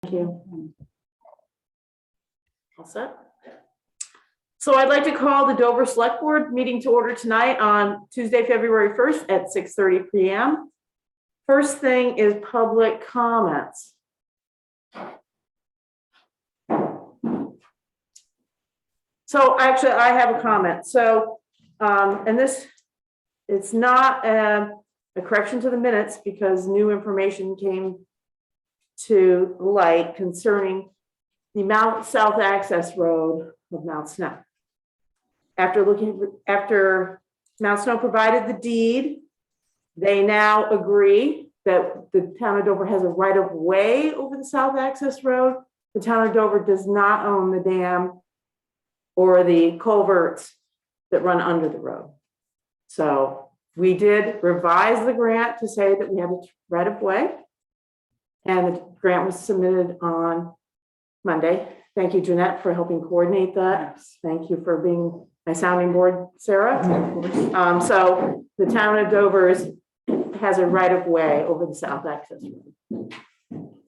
Thank you. All set. So I'd like to call the Dover Select Board meeting to order tonight on Tuesday, February 1st at 6:30 p.m. First thing is public comments. So actually, I have a comment. So, and this, it's not a correction to the minutes because new information came to light concerning the Mount South Access Road of Mount Snow. After Mount Snow provided the deed, they now agree that the town of Dover has a right of way over the South Access Road. The town of Dover does not own the dam or the culverts that run under the road. So we did revise the grant to say that we have a right of way. And the grant was submitted on Monday. Thank you, Jeanette, for helping coordinate that. Yes. Thank you for being my sounding board, Sarah. So the town of Dover has a right of way over the South Access Road.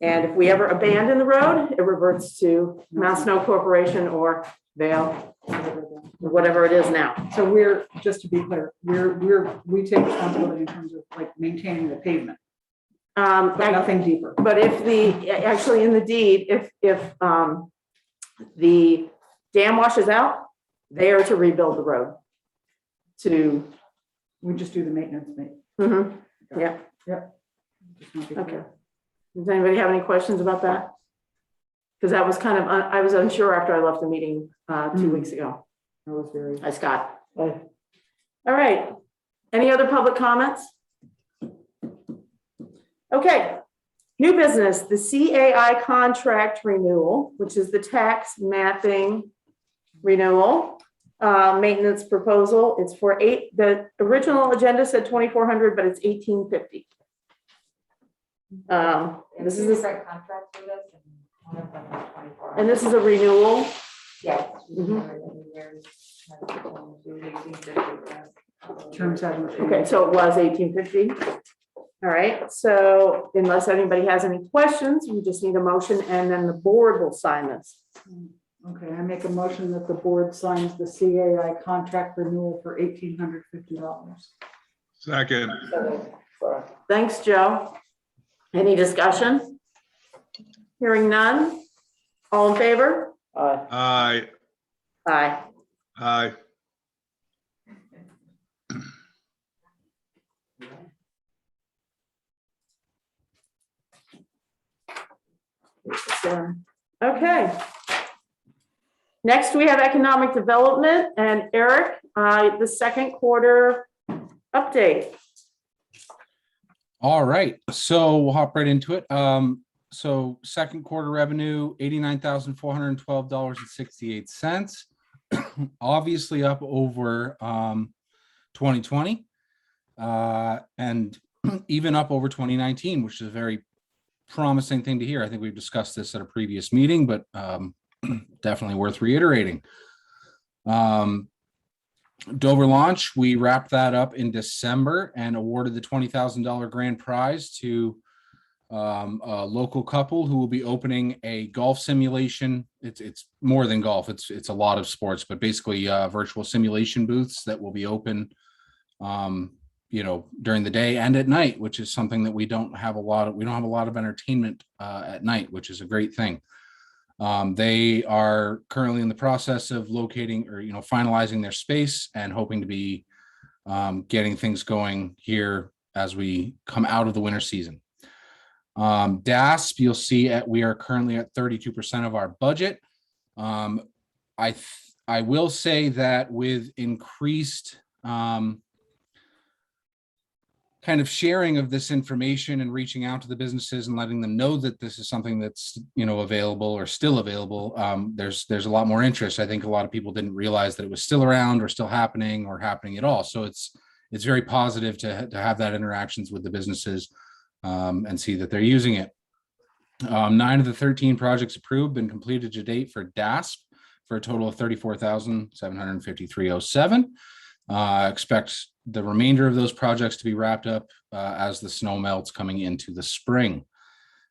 And if we ever abandon the road, it reverts to Mount Snow Corporation or Vail, whatever it is now. So we're, just to be clear, we take responsibility in terms of like maintaining the pavement, but nothing deeper. But if actually in the deed, if the dam washes out, they are to rebuild the road. We just do the maintenance, mate. Yeah. Just want to be Okay. clear. Does anybody have any questions about that? Because that was kind of, I was unsure after I left the meeting 2 weeks ago. That was very. Hi, Scott. All right. Any other public comments? Okay. New business, the CAI contract renewal, which is the tax mapping renewal, maintenance proposal. It's for the original agenda said 2,400, but it's 1,850. This is this, contract for this, and one of them is 24. and this is a renewal. Yes. Terms haven't changed. Okay, so it was 1,850. All right, so unless anybody has any questions, we just need a motion and then the board will sign this. Okay, I make a motion that the board signs the CAI contract renewal for $1,850. Second. Thanks, Joe. Any discussion? Hearing none. All in favor? Aye. Aye. Aye. Okay. Next, we have economic development and Eric, the second quarter update. All right, so we'll hop right into it. So second quarter revenue, $89,412.68. Obviously up over 2020 and even up over 2019, which is a very promising thing to hear. I think we've discussed this at a previous meeting, but definitely worth reiterating. Dover launch, we wrapped that up in December and awarded the $20,000 grand prize to a local couple who will be opening a golf simulation. It's more than golf. It's a lot of sports, but basically virtual simulation booths that will be open, during the day and at night, which is something that we don't have a lot of entertainment at night, which is a great thing. They are currently in the process of locating or, finalizing their space and hoping to be getting things going here as we come out of the winter season. DASP, you'll see we are currently at 32% of our budget. I will say that with increased kind of sharing of this information and reaching out to the businesses and letting them know that this is something that's available or still available, there's a lot more interest. I think a lot of people didn't realize that it was still around or still happening or happening at all. So it's very positive to have that interactions with the businesses and see that they're using it. 9 of the 13 projects approved been completed to date for DASP for a total of $34,753.07. Expect the remainder of those projects to be wrapped up as the snow melts coming into the spring.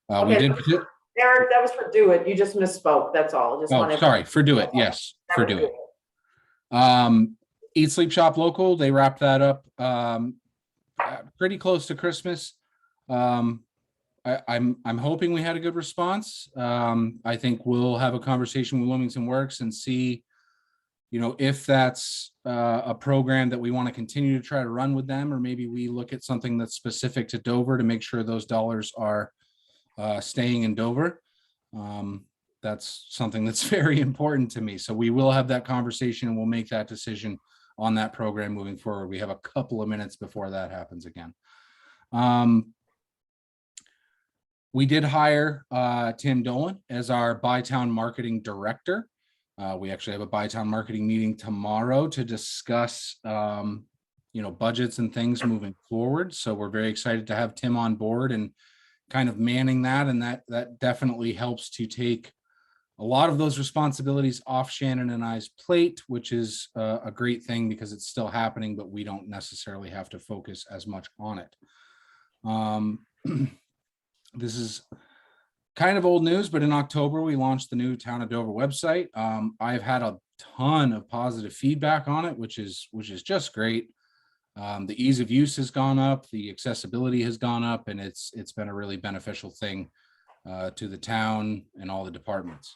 We Okay. did. Eric, that was for Do It. You just misspoke. That's all. Just Oh, wanted. sorry, for Do It. Yes, for Do It. Eat, Sleep, Shop Local, they wrapped that up pretty close to Christmas. I'm hoping we had a good response. I think we'll have a conversation with Wilmington Works and see, if that's a program that we want to continue to try to run with them, or maybe we look at something that's specific to Dover to make sure those dollars are staying in Dover. That's something that's very important to me. So we will have that conversation and we'll make that decision on that program moving forward. We have a couple of minutes before that happens again. We did hire Tim Dolan as our Bytown Marketing Director. We actually have a Bytown Marketing meeting tomorrow to discuss, budgets and things moving forward. So we're very excited to have Tim on board and kind of manning that. And that definitely helps to take a lot of those responsibilities off Shannon and I's plate, which is a great thing because it's still happening, but we don't necessarily have to focus as much on it. This is kind of old news, but in October, we launched the new Town of Dover website. I've had a ton of positive feedback on it, which is just great. The ease of use has gone up, the accessibility has gone up, and it's been a really beneficial thing to the town and all the departments.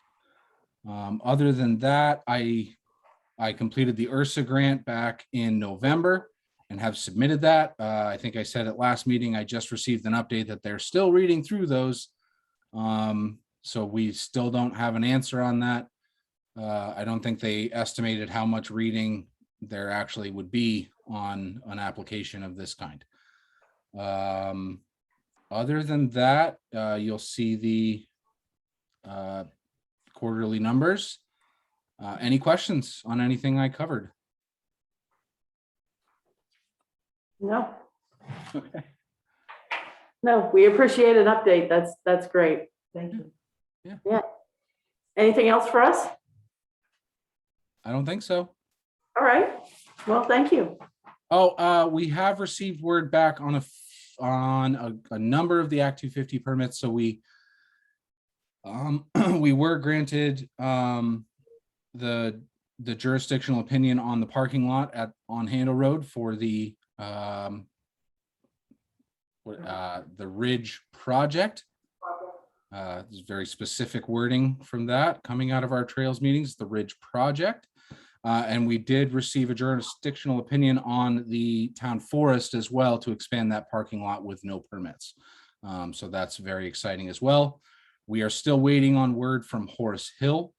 Other than that, I completed the URSA grant back in November and have submitted that. I think I said at last meeting, I just received an update that they're still reading through those. So we still don't have an answer on that. I don't think they estimated how much reading there actually would be on an application of this kind. Other than that, you'll see the quarterly numbers. Any questions on anything I covered? No, Okay. no, we appreciate an update. That's great. Thank you. Yeah. Anything else for us? I don't think so. All right. Well, thank you. Oh, we have received word back on a number of the Act 250 permits. So we were granted the jurisdictional opinion on the parking lot on Handle Road for the Ridge project. There's very specific wording from that coming out of our trails meetings, the Ridge project. And we did receive a jurisdictional opinion on the town forest as well to expand that parking lot with no permits. So that's very exciting as well. We are still waiting on word from Horace Hill.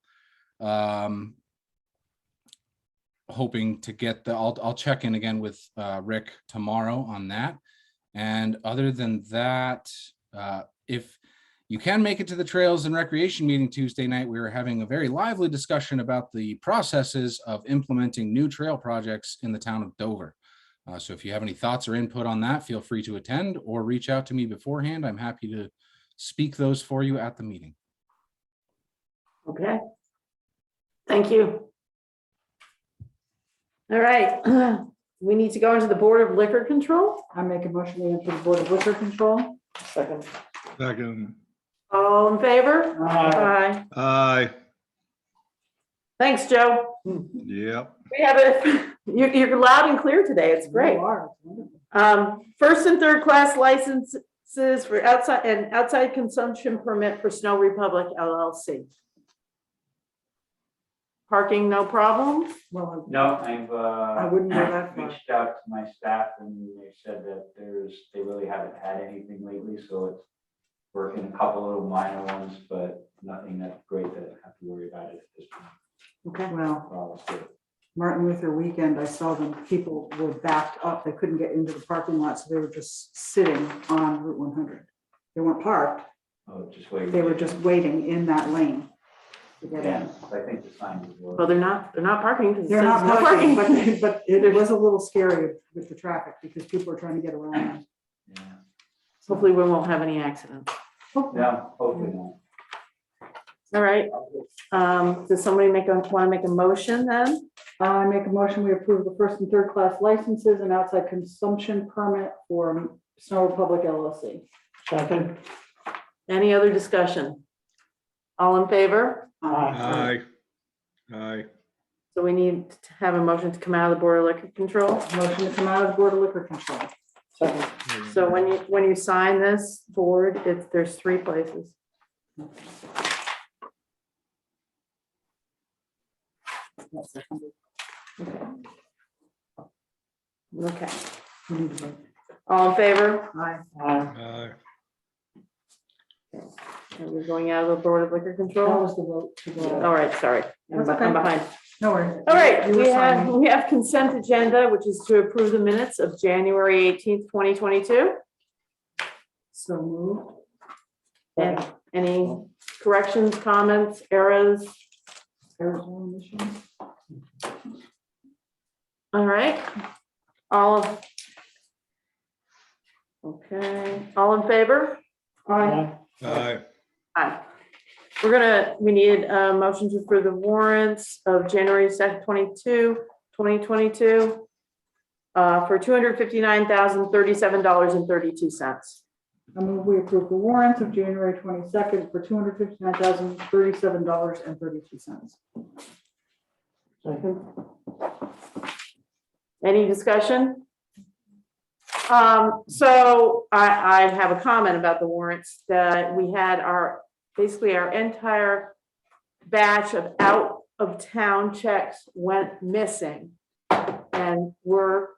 Hoping to get I'll check in again with Rick tomorrow on that. And other than that, if you can make it to the Trails and Recreation meeting Tuesday night, we were having a very lively discussion about the processes of implementing new trail projects in the town of Dover. So if you have any thoughts or input on that, feel free to attend or reach out to me beforehand. I'm happy to speak those for you at the meeting. Okay. Thank you. All right. We need to go into the Board of Liquor Control. I make a motion to enter the Board of Liquor Control. Second. Second. All in favor? Aye. Aye. Thanks, Joe. Yep. We have it. You're loud and clear today. It's great. You are. It's wonderful. First and third class licenses for outside consumption permit for Snow Republic LLC. Parking, no problem. Well, No, I wouldn't go that far. reached out to my staff and they said that they really haven't had anything lately, so it's working a couple little minor ones, but nothing that's great that I have to worry about it at this point. Okay. Well, Martin Luther weekend, I saw them, people were backed up. They couldn't get into the parking lot, so they were just sitting on Route 100. They weren't parked. Oh, just wait. They were just waiting in that lane to get Yeah, in. I think the sign is. Well, they're not parking because They're not no parking, parking. but it was a little scary with the traffic because people are trying to get around. Yeah. Hopefully we won't have any accidents. No, hopefully not. All right. Does somebody want to make a motion then? I make a motion, we approve the first and third class licenses and outside consumption permit for Snow Republic LLC. Second. Any other discussion? All in favor? Aye. Aye. So we need to have a motion to come out of the Board of Liquor Control. Motion to come out of the Board of Liquor Control. So when you sign this board, there's 3 places. That's 100. Okay. We need to vote. All in favor? Aye. Aye. And we're going out of the Board of Liquor That Control? was the vote to go. All right, sorry. That's I'm okay. behind. No worries. All right, You were signing. we have consent agenda, which is to approve the minutes of January 18th, 2022. So moved. And any corrections, comments, errors? Arizona mission. All right. Okay, all in favor? Aye. Aye. Aye. We need a motion to approve the warrants of January 2nd, 2022, for $259,037.32. I move we approve the warrants of January 22nd for $259,037.32. Any discussion? So I have a comment about the warrants that we had basically our entire batch of out of town checks went missing and were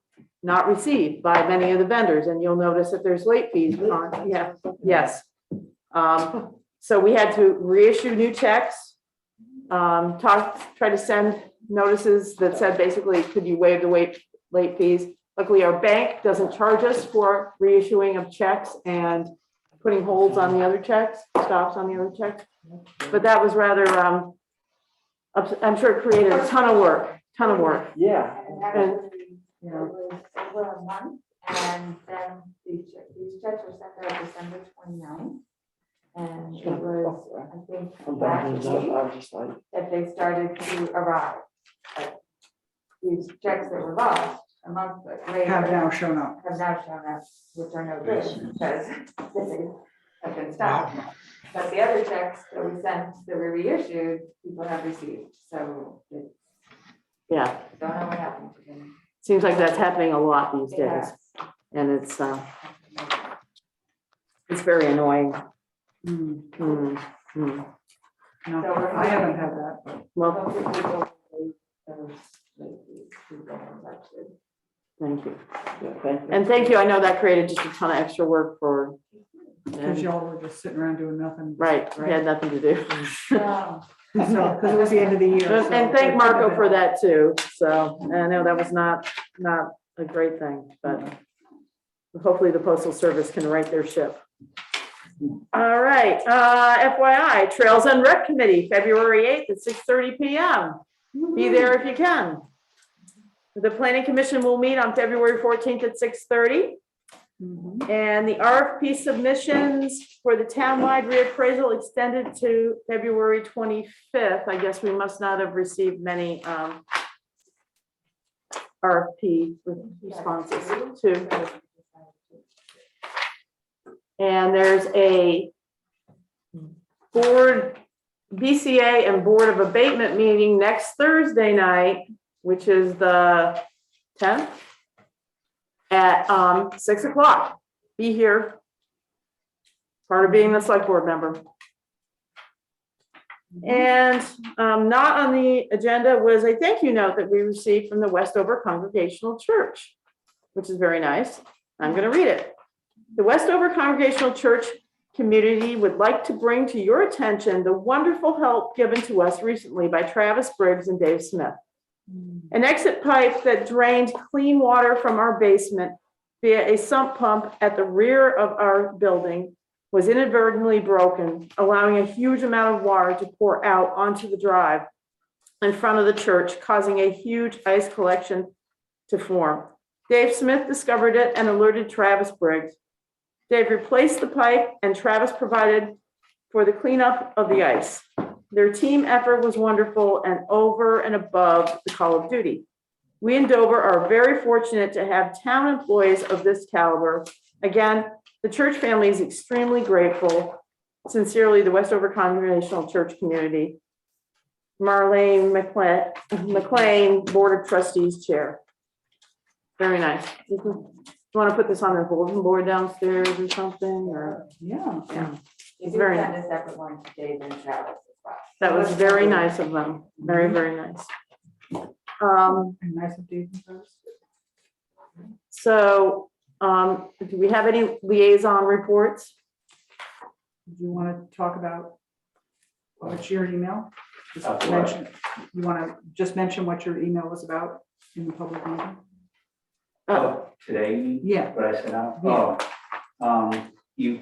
not received by many of the vendors. And you'll notice that there's late fees on, yeah, yes. So we had to reissue new checks, try to send notices that said basically, could you waive the late fees? Luckily, our bank doesn't charge us for reissuing of checks and putting holds on the other checks, stops on the other checks. But that was rather, I'm sure it created a ton of work. Yeah. And, It was over a month, and then these checks were sent out December 29th. And it was, I think, last week that they started to arrive. Like, these checks that were lost a month later Have now shown up. have now shown up, which are no good because they have been stopped. But the other checks that we sent, that were reissued, people have received, so yeah, don't know what happened to them. seems like that's happening a lot these days. Yeah. And it's very annoying. Hmm. Hmm, hmm. No, I haven't had that. Well, Hopefully people will those people are elected. thank you. And thank you. I know that created just a ton of extra work for, Because y'all were just sitting around doing nothing. right, we had nothing to do. Wow. So, because it was the end of the year. so- And thank Marco for that too. So I know that was not a great thing, but hopefully the postal service can right their ship. All right, FYI, Trails and Rec Committee, February 8th at 6:30 PM. Be there if you can. The Planning Commission will meet on February 14th at 6:30. Mhm. And the RFP submissions for the townwide reappraisal extended to February 25th. I guess we must not have received many RFP responses too. And there's a board, BCA and Board of Abatement meeting next Thursday night, which is the 10th. At 6 o'clock. Be here. Part of being the select board member. And not on the agenda was a thank you note that we received from the Westover Congregational Church, which is very nice. I'm going to read it. The Westover Congregational Church community would like to bring to your attention the wonderful help given to us recently by Travis Briggs and Dave Smith. An exit pipe that drained clean water from our basement via a sump pump at the rear of our building was inadvertently broken, allowing a huge amount of water to pour out onto the drive in front of the church, causing a huge ice collection to form. Dave Smith discovered it and alerted Travis Briggs. Dave replaced the pipe and Travis provided for the cleanup of the ice. Their team effort was wonderful and over and above the call of duty. We in Dover are very fortunate to have town employees of this caliber. Again, the church family is extremely grateful. Sincerely, the Westover Congregational Church Community. Marlene McLean, Board of Trustees Chair. Very nice. You want to put this on the bulletin board downstairs or something, or? Yeah. Yeah. You It's very did send a separate one to Dave and Travis as well. That was very nice of them. Very, very nice. Nice of Dave and Travis. So, do we have any liaison reports? Do you want to talk about what's your email? Just What? mention, you want to just mention what your email was about in the public meeting? Oh, today, Yeah, what I sent out? Yeah. Oh, you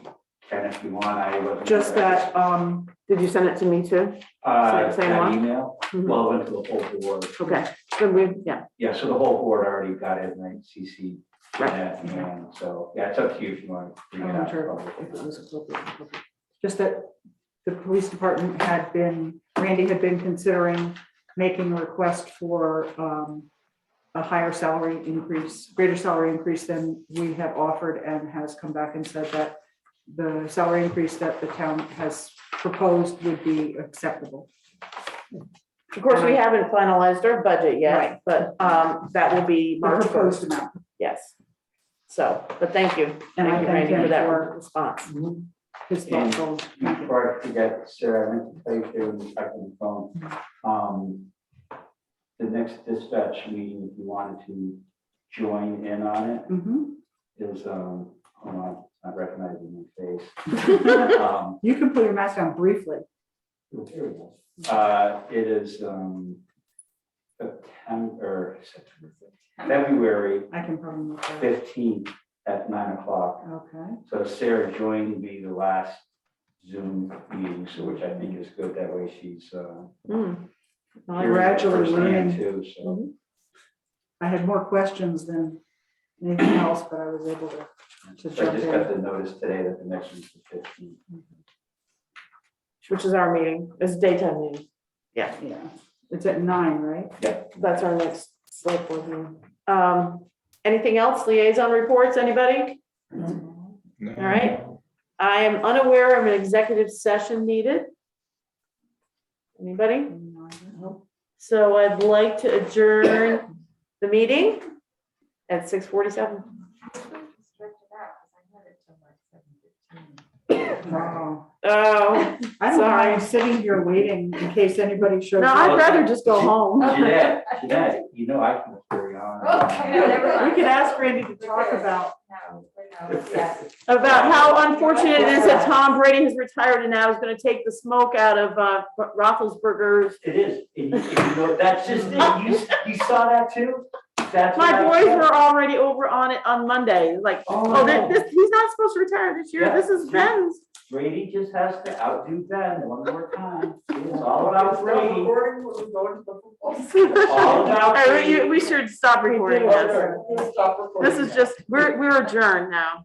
can if you want, I wasn't. just that, Did you send it to me too? same That one? email, Mhm. well, it went to the whole board. Okay, so we, yeah, Yeah, so the whole board already got it, and I CC. Right. And so, yeah, it's up to you if you want to bring it I'm out. not sure public. if it was appropriate. Just that the police department Randy had been considering making a request for a higher salary increase, greater salary increase than we have offered, and has come back and said that the salary increase that the town has proposed would be acceptable. of course, we haven't finalized our budget yet, Right. but, that will be The March proposed 1st. amount. Yes. So, but thank you. And I Thank you, thank Randy, for him that for response. his And thoughtful. before I forget, Sarah, I meant to tell you too, when you talked on the phone. The next dispatch meeting, if you wanted to join in on it, Mhm. is, hold on, not recognizing my face. You can put your mask on briefly. Here we go. It is, February I can probably make that. 15th at 9 o'clock. Okay. So Sarah joined me the last Zoom meeting, so which I think is good. That way she's, Mm. hearing it Gradually firsthand learning. too, so. I had more questions than anything else, but I was able to So I jump just got in. the notice today that the next one's the 15th. Which is our meeting, it's a daytime meeting. Yeah, Yeah, it's at 9, right? that's our next select board meeting. Anything else, liaison reports, anybody? No. All right, I am unaware of an executive session needed. Anybody? So I'd like to adjourn the meeting at 6:47. Wow. Oh, I don't Sorry. mind sitting here waiting in case anybody shows no, up. I'd rather just go home. Jeanette, you know I can carry on. We could ask Randy to talk about, About how unfortunate it is that Tom Brady has retired and now is gonna take the smoke out of Roethlisberger's. It is, and you know, that's just it. You saw that too? That's what My I boys said. were already over on it on Monday, like, oh, he's not supposed to retire this year, Yeah. this is Ben's. Brady just has to outdo Ben one more time. It's all about Brady. All about All right, Brady. we should stop recording this. This is just, we're adjourned now.